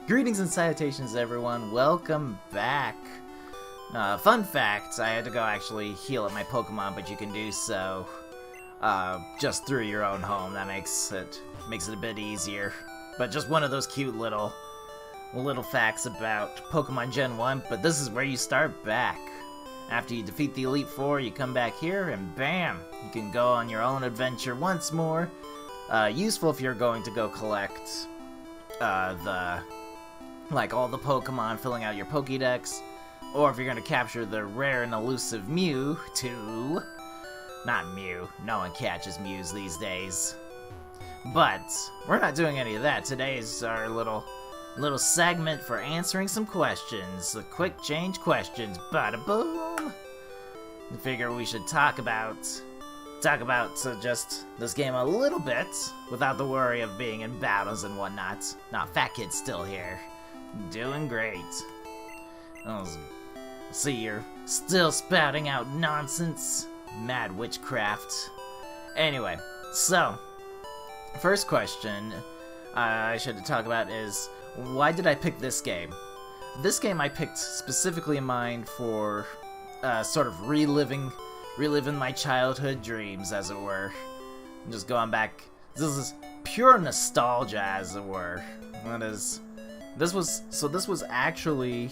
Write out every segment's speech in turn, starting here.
Greetings and salutations, everyone. Welcome back. Fun fact, I had to go actually heal up my Pokemon, but you can do so just through your own home. That makes it a bit easier. But just one of those cute little facts about Pokemon Gen 1, but this is where you start back. After you defeat the Elite Four, you come back here, and bam! You can go on your own adventure once more. Useful if you're going to go collect all the Pokemon, filling out your Pokédex, or if you're going to capture the rare and elusive Mewtwo. Not Mew. No one catches Mews these days. But we're not doing any of that. Today's our little segment for answering some questions. The QuickChange Questions. Bada boom! I figure we should talk about just this game a little bit without the worry of being in battles and whatnot. Nah, Fat Kid's still here. Doing great. See, you're still spouting out nonsense. Mad witchcraft. Anyway, so, first question I should talk about is, why did I pick this game? This game I picked specifically in mind for sort of reliving my childhood dreams, as it were. I'm just going back. This is pure nostalgia, as it were. This was actually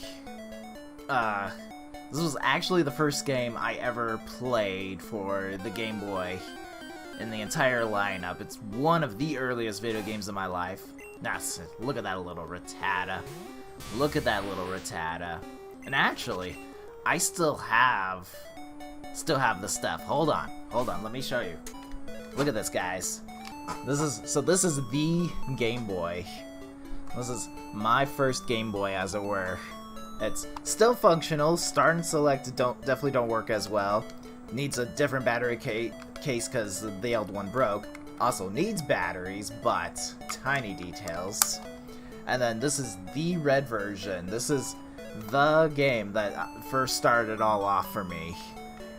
the first game I ever played for the Game Boy in the entire lineup. It's one of the earliest video games of my life. Look at that little Rattata. Look at that little Rattata. And actually, I still have the stuff. Hold on, let me show you. Look at this, guys. This is the Game Boy. This is my first Game Boy, as it were. It's still functional. Start and select definitely don't work as well. Needs a different battery case because the old one broke. Also needs batteries, but tiny details. And then this is the red version. This is the game that first started it all off for me.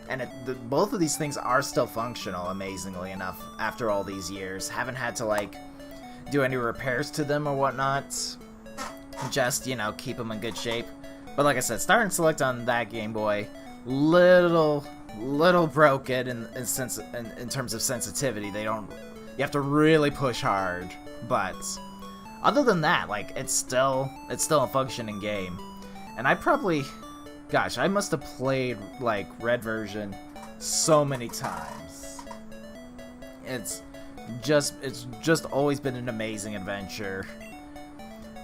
And both of these things are still functional, amazingly enough, after all these years. Haven't had to, do any repairs to them or whatnot. Just, keep them in good shape. But like I said, start and select on that Game Boy, little broken in terms of sensitivity. You have to really push hard. But other than that, it's still a functioning game. And I must have played red version so many times. It's just always been an amazing adventure,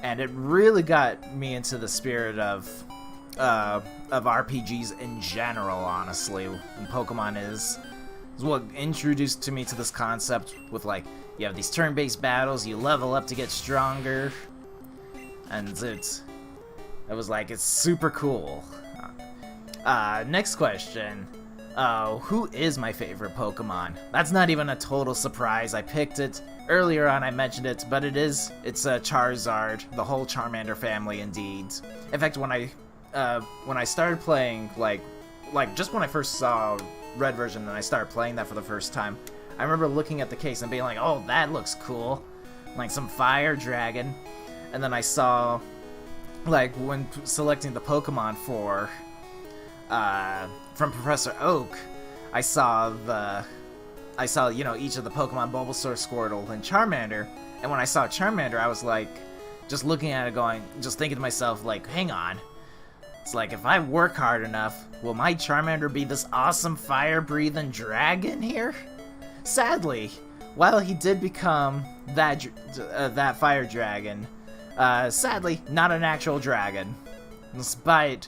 and it really got me into the spirit of RPGs in general. Honestly, and Pokemon is what introduced to me to this concept. With you have these turn-based battles, you level up to get stronger, and it's super cool. Next question. Who is my favorite Pokemon? That's not even a total surprise. I picked it earlier on. I mentioned it, but it's Charizard, the whole Charmander family, indeed. In fact, when I started playing, just when I first saw red version and I started playing that for the first time, I remember looking at the case and being like, "Oh, that looks cool," some fire dragon. And then I saw, when selecting the Pokemon from Professor Oak, I saw each of the Pokemon: Bulbasaur, Squirtle, and Charmander. And when I saw Charmander, I was just looking at it, just thinking to myself, hang on. It's if I work hard enough, will my Charmander be this awesome fire-breathing dragon here? Sadly, while he did become that fire dragon, sadly, not an actual dragon. Despite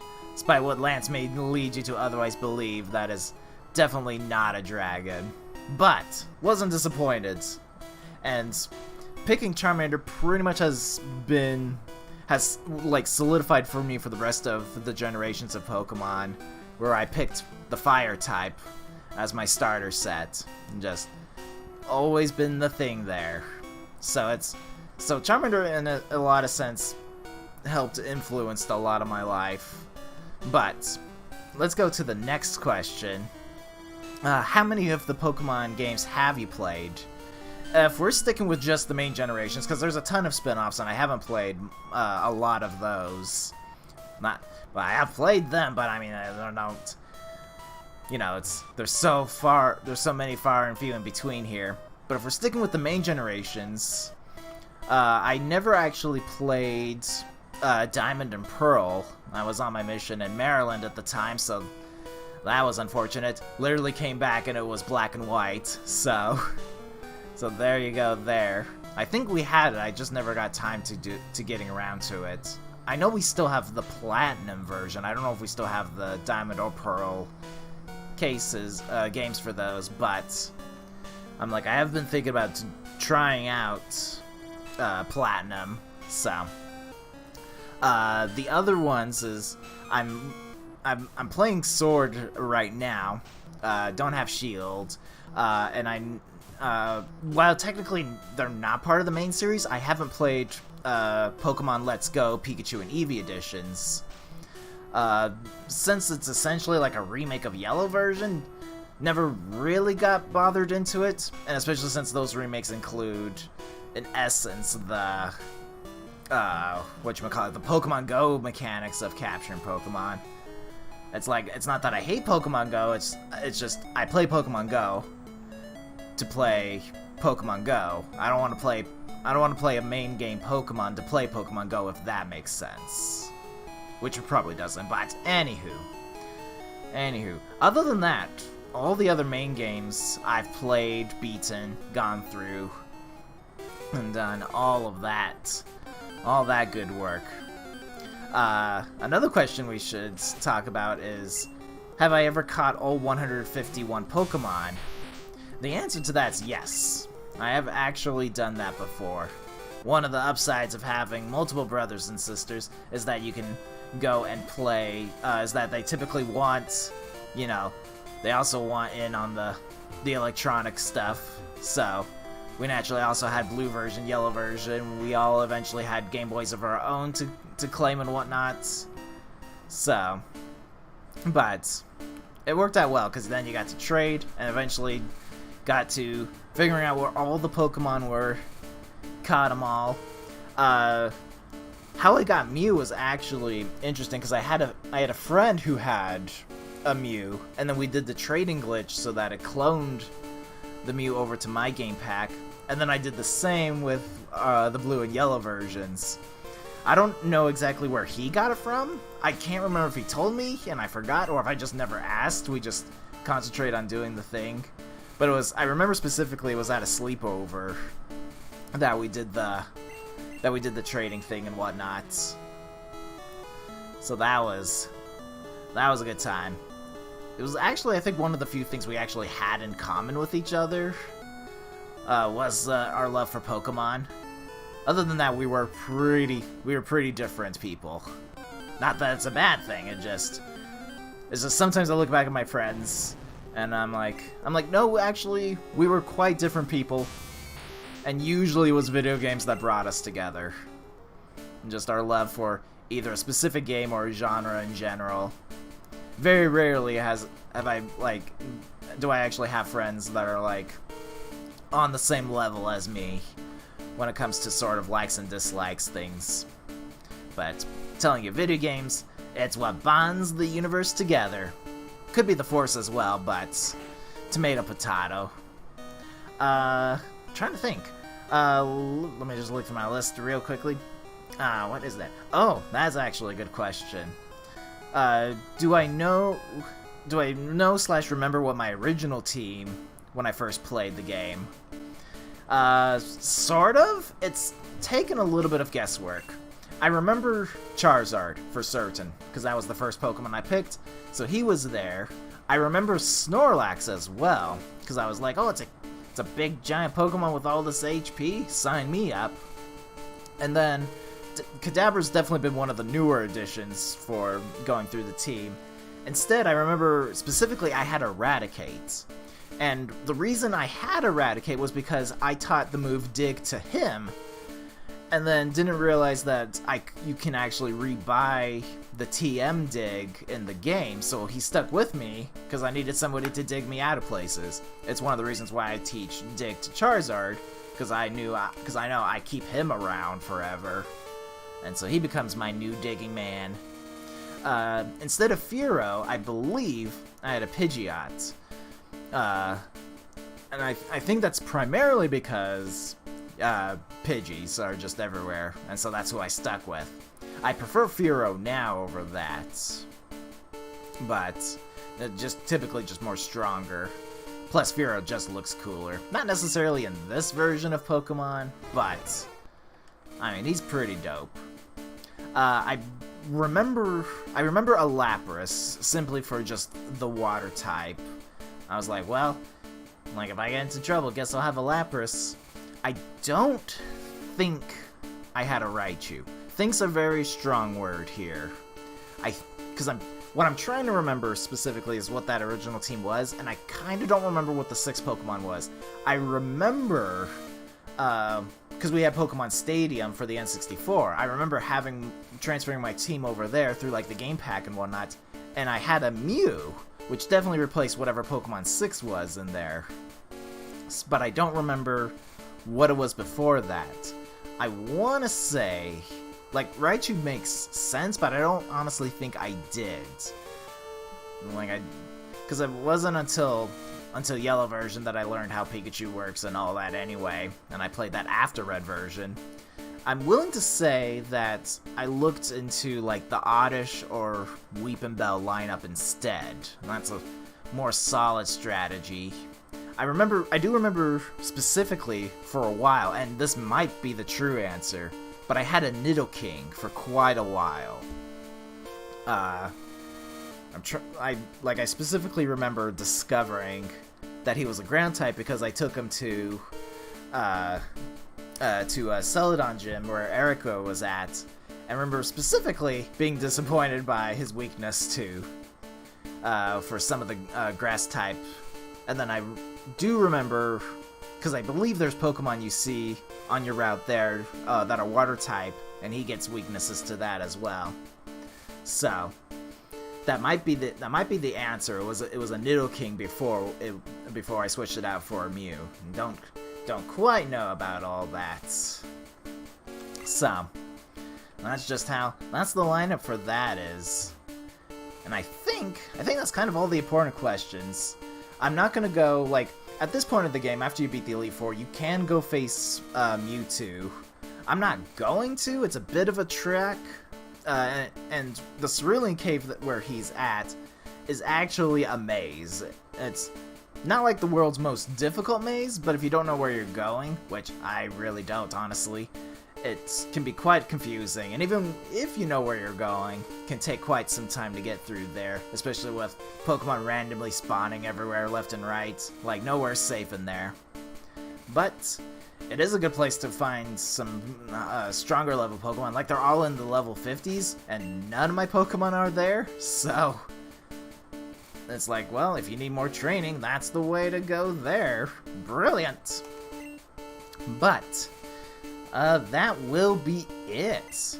what Lance may lead you to otherwise believe, that is definitely not a dragon. But wasn't disappointed. And picking Charmander pretty much has solidified for me for the rest of the generations of Pokemon, where I picked the fire type as my starter set. And just always been the thing there. So Charmander, in a lot of sense, helped influence a lot of my life. But let's go to the next question. How many of the Pokemon games have you played? if we're sticking with just the main generations, because there's a ton of spin-offs and I haven't played a lot of those. Well, I have played them, but I mean, I don't. You know, there's so many far and few in between here. But if we're sticking with the main generations, I never actually played Diamond and Pearl. I was on my mission in Maryland at the time, so that was unfortunate. Literally came back and it was black and white, so there you go there. I think we had it, I just never got time to getting around to it. I know we still have the Platinum version. I don't know if we still have the Diamond or Pearl games for those, but I'm like, I have been thinking about trying out Platinum, so the other ones is I'm playing Sword right now. Don't have Shield, and while technically they're not part of the main series, I haven't played Pokemon Let's Go, Pikachu, and Eevee editions. Since it's essentially like a remake of Yellow version, never really got bothered into it, and especially since those remakes include, in essence, the whatchamacallit, the Pokemon Go mechanics of capturing Pokemon. It's like, it's not that I hate Pokemon Go, it's just I play Pokemon Go to play Pokemon Go. I don't want to play a main game Pokemon to play Pokemon Go, if that makes sense. Which it probably doesn't, but anywho. Other than that, all the other main games I've played, beaten, gone through, and done all of that. All that good work. Another question we should talk about is, have I ever caught all 151 Pokemon? The answer to that is yes. I have actually done that before. One of the upsides of having multiple brothers and sisters is that you can go and play, is that they typically want, you know, they also want in on the electronic stuff, so we naturally also had blue version, yellow version, we all eventually had Game Boys of our own to claim and whatnot, so, but it worked out well, because then you got to trade, and eventually got to figuring out where all the Pokemon were, caught them all. How I got Mew was actually interesting, because I had a friend who had a Mew, and then we did the trading glitch so that it cloned the Mew over to my game pack, and then I did the same with the blue and yellow versions. I don't know exactly where he got it from. I can't remember if he told me and I forgot, or if I just never asked. We just concentrate on doing the thing. But I remember specifically it was at a sleepover that we did the trading thing and whatnot. So that was a good time. It was actually, I think, one of the few things we actually had in common with each other was our love for Pokemon. Other than that, we were pretty different people. Not that it's a bad thing. It's just sometimes I look back at my friends and I'm like, no, actually, we were quite different people. And usually it was video games that brought us together. And just our love for either a specific game or a genre in general. Very rarely do I actually have friends that are like on the same level as me when it comes to sort of likes and dislikes things. But telling you, video games, it's what bonds the universe together. Could be the Force as well, but tomato potato. Trying to think. Let me just look through my list real quickly. What is that? Oh, that's actually a good question. Do I know / remember what my original team when I first played the game? Sort of. It's taken a little bit of guesswork. I remember Charizard for certain, because that was the first Pokemon I picked, so he was there. I remember Snorlax as well, because I was like, oh, it's a big giant Pokemon with all this HP, sign me up. And then Kadabra's definitely been one of the newer additions for going through the team. Instead, I remember specifically I had Eradicate. And the reason I had Eradicate was because I taught the move Dig to him, and then didn't realize that you can actually rebuy the TM Dig in the game, so he stuck with me, because I needed somebody to dig me out of places. It's one of the reasons why I teach Dig to Charizard, because I know I keep him around forever, and so he becomes my new digging man. Instead of Furo, I believe I had a Pidgeot. And I think that's primarily because Pidgeys are just everywhere, and so that's who I stuck with. I prefer Furo now over that, but just typically just more stronger. Plus, Furo just looks cooler. Not necessarily in this version of Pokemon, but I mean, he's pretty dope. I remember a Lapras simply for just the water type. I was like, well, like if I get into trouble, guess I'll have a Lapras. I don't think I had a Raichu. Think's a very strong word here. What I'm trying to remember specifically is what that original team was, and I kind of don't remember what the 6th Pokemon was. I remember, because we had Pokemon Stadium for the N64, I remember transferring my team over there through like the game pack and whatnot, and I had a Mew, which definitely replaced whatever Pokemon 6 was in there. But I don't remember what it was before that. I want to say, like, Raichu makes sense, but I don't honestly think I did. Because it wasn't until Yellow version that I learned how Pikachu works and all that anyway, and I played that after Red version. I'm willing to say that I looked into, like, the Oddish or Weepinbell lineup instead. That's a more solid strategy. I do remember specifically for a while, and this might be the true answer, but I had a Nidoking for quite a while. I specifically remember discovering that he was a ground type because I took him to Celadon Gym where Erica was at, and remember specifically being disappointed by his weakness to for some of the grass type. And then I do remember, because I believe there's Pokemon you see on your route there that are water type, and he gets weaknesses to that as well. So that might be the answer. It was a Nidoking before I switched it out for a Mew. Don't quite know about all that. So that's the lineup for that is. And I think that's kind of all the important questions. I'm not gonna go, like, at this point of the game, after you beat the Elite Four, you can go face Mewtwo. I'm not going to, it's a bit of a trek, and the Cerulean Cave where he's at is actually a maze. It's not like the world's most difficult maze, but if you don't know where you're going, which I really don't, honestly, it can be quite confusing, and even if you know where you're going, it can take quite some time to get through there, especially with Pokemon randomly spawning everywhere left and right. Like, nowhere's safe in there. But it is a good place to find some stronger level Pokemon. Like, they're all in the level 50s, and none of my Pokemon are there, so it's like, well, if you need more training, that's the way to go there. Brilliant! But that will be it.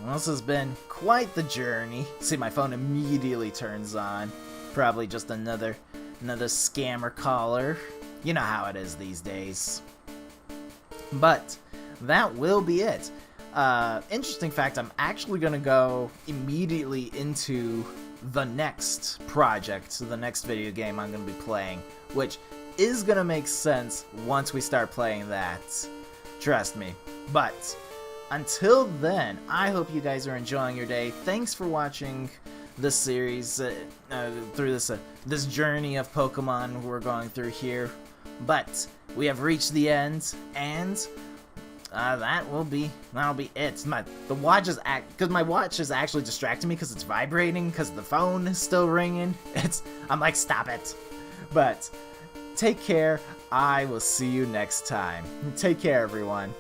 Well, this has been quite the journey. See, my phone immediately turns on. Probably just another scammer caller. You know how it is these days. But that will be it. Interesting fact, I'm actually going to go immediately into the next project, the next video game I'm going to be playing, which is going to make sense once we start playing that. Trust me. But until then, I hope you guys are enjoying your day. Thanks for watching this series through this journey of Pokemon we're going through here. But we have reached the end, and that'll be it. The watch is because my watch is actually distracting me because it's vibrating because the phone is still ringing. I'm like, stop it. But take care. I will see you next time. Take care, everyone.